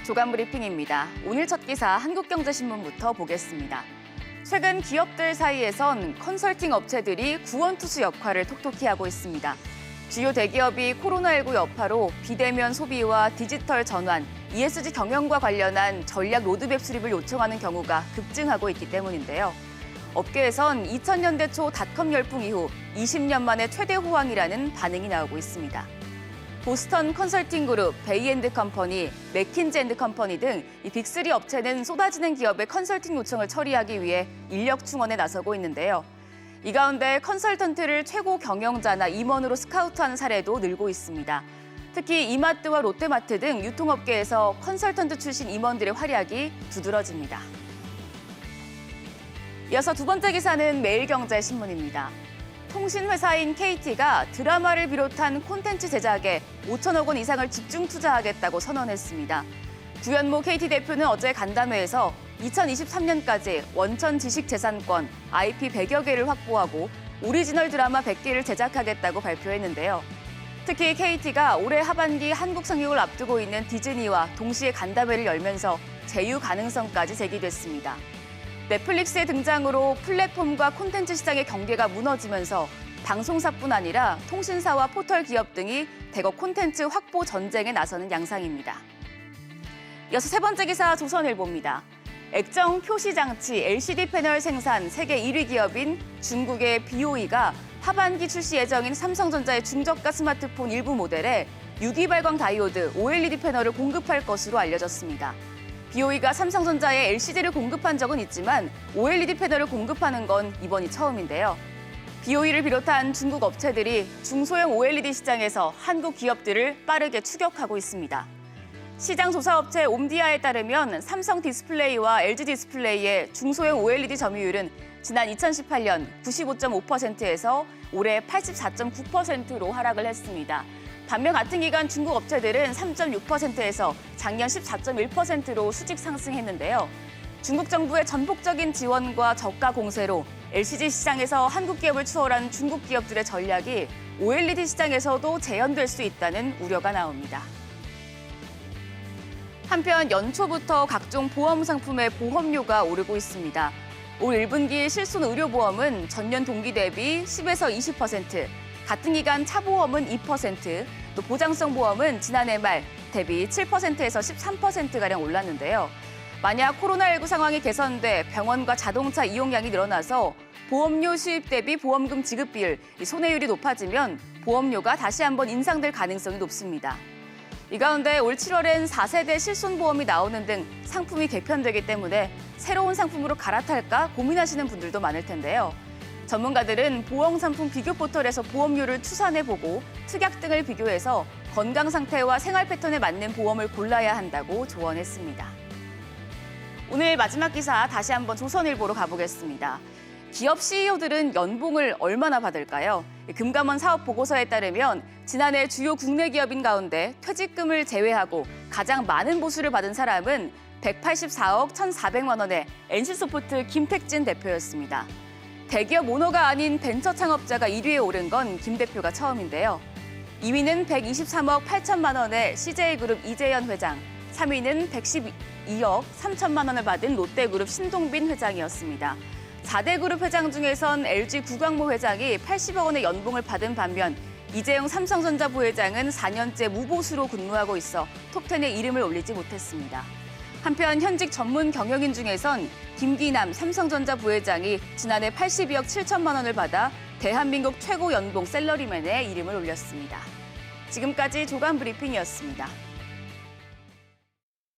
조간 브리핑입니다. 오늘 첫 기사 한국경제신문부터 보겠습니다. 최근 기업들 사이에선 컨설팅 업체들이 구원투수 역할을 톡톡히 하고 있습니다. 주요 대기업이 코로나19 여파로 비대면 소비와 디지털 전환, ESG 경영과 관련한 전략 로드맵 수립을 요청하는 경우가 급증하고 있기 때문인데요. 업계에선 2000년대 초 닷컴 열풍 이후 20년 만에 최대 호황이라는 반응이 나오고 있습니다. 보스턴 컨설팅 그룹, 베이엔드 컴퍼니, 맥킨지 앤드 컴퍼니 등 빅3 업체는 쏟아지는 기업의 컨설팅 요청을 처리하기 위해 인력 충원에 나서고 있는데요. 이 가운데 컨설턴트를 최고 경영자나 임원으로 스카우트하는 사례도 늘고 있습니다. 특히 이마트와 롯데마트 등 유통업계에서 컨설턴트 출신 임원들의 활약이 두드러집니다. 이어서 두 번째 기사는 매일경제신문입니다. 통신회사인 KT가 드라마를 비롯한 콘텐츠 제작에 5천억 원 이상을 집중 투자하겠다고 선언했습니다. 구현모 KT 대표는 어제 간담회에서 2023년까지 원천 지식재산권, IP 100여 개를 확보하고 오리지널 드라마 100개를 제작하겠다고 발표했는데요. 특히 KT가 올해 하반기 한국 상륙을 앞두고 있는 디즈니와 동시에 간담회를 열면서 제휴 가능성까지 제기됐습니다. 넷플릭스의 등장으로 플랫폼과 콘텐츠 시장의 경계가 무너지면서 방송사뿐 아니라 통신사와 포털 기업 등이 대거 콘텐츠 확보 전쟁에 나서는 양상입니다. 이어서 세 번째 기사 조선일보입니다. 액정 표시 장치 LCD 패널 생산 세계 1위 기업인 중국의 BOE가 하반기 출시 예정인 삼성전자의 중저가 스마트폰 일부 모델에 유기 발광 다이오드 OLED 패널을 공급할 것으로 알려졌습니다. BOE가 삼성전자에 LCD를 공급한 적은 있지만 OLED 패널을 공급하는 건 이번이 처음인데요. BOE를 비롯한 중국 업체들이 중소형 OLED 시장에서 한국 기업들을 빠르게 추격하고 있습니다. 시장 조사업체 옴디아에 따르면 삼성 디스플레이와 LG 디스플레이의 중소형 OLED 점유율은 지난 2018년 95.5%에서 올해 84.9%로 하락을 했습니다. 반면 같은 기간 중국 업체들은 3.6%에서 작년 14.1%로 수직 상승했는데요. 중국 정부의 전폭적인 지원과 저가 공세로 LCD 시장에서 한국 기업을 추월한 중국 기업들의 전략이 OLED 시장에서도 재현될 수 있다는 우려가 나옵니다. 한편 연초부터 각종 보험 상품의 보험료가 오르고 있습니다. 올 1분기 실손 의료보험은 전년 동기 대비 10에서 20%, 같은 기간 차보험은 2%, 또 보장성 보험은 지난해 말 대비 7%에서 13%가량 올랐는데요. 만약 코로나19 상황이 개선돼 병원과 자동차 이용량이 늘어나서 보험료 수입 대비 보험금 지급 비율, 손해율이 높아지면 보험료가 다시 한번 인상될 가능성이 높습니다. 이 가운데 올 7월엔 4세대 실손보험이 나오는 등 상품이 개편되기 때문에 새로운 상품으로 갈아탈까 고민하시는 분들도 많을 텐데요. 전문가들은 보험상품 비교 포털에서 보험료를 추산해보고 특약 등을 비교해서 건강 상태와 생활 패턴에 맞는 보험을 골라야 한다고 조언했습니다. 오늘 마지막 기사 다시 한번 조선일보로 가보겠습니다. 기업 CEO들은 연봉을 얼마나 받을까요? 금감원 사업 보고서에 따르면 지난해 주요 국내 기업인 가운데 퇴직금을 제외하고 가장 많은 보수를 받은 사람은 184억 1,400만 원의 NC소프트 김택진 대표였습니다. 대기업 오너가 아닌 벤처 창업자가 1위에 오른 건 김 대표가 처음인데요. 2위는 123억 8천만 원의 CJ그룹 이재현 회장, 3위는 112억 3천만 원을 받은 롯데그룹 신동빈 회장이었습니다. 4대 그룹 회장 중에선 LG 구광모 회장이 80억 원의 연봉을 받은 반면 이재용 삼성전자 부회장은 4년째 무보수로 근무하고 있어 톱10에 이름을 올리지 못했습니다. 한편 현직 전문 경영인 중에선 김기남 삼성전자 부회장이 지난해 82억 7천만 원을 받아 대한민국 최고 연봉 샐러리맨에 이름을 올렸습니다. 지금까지 조간 브리핑이었습니다.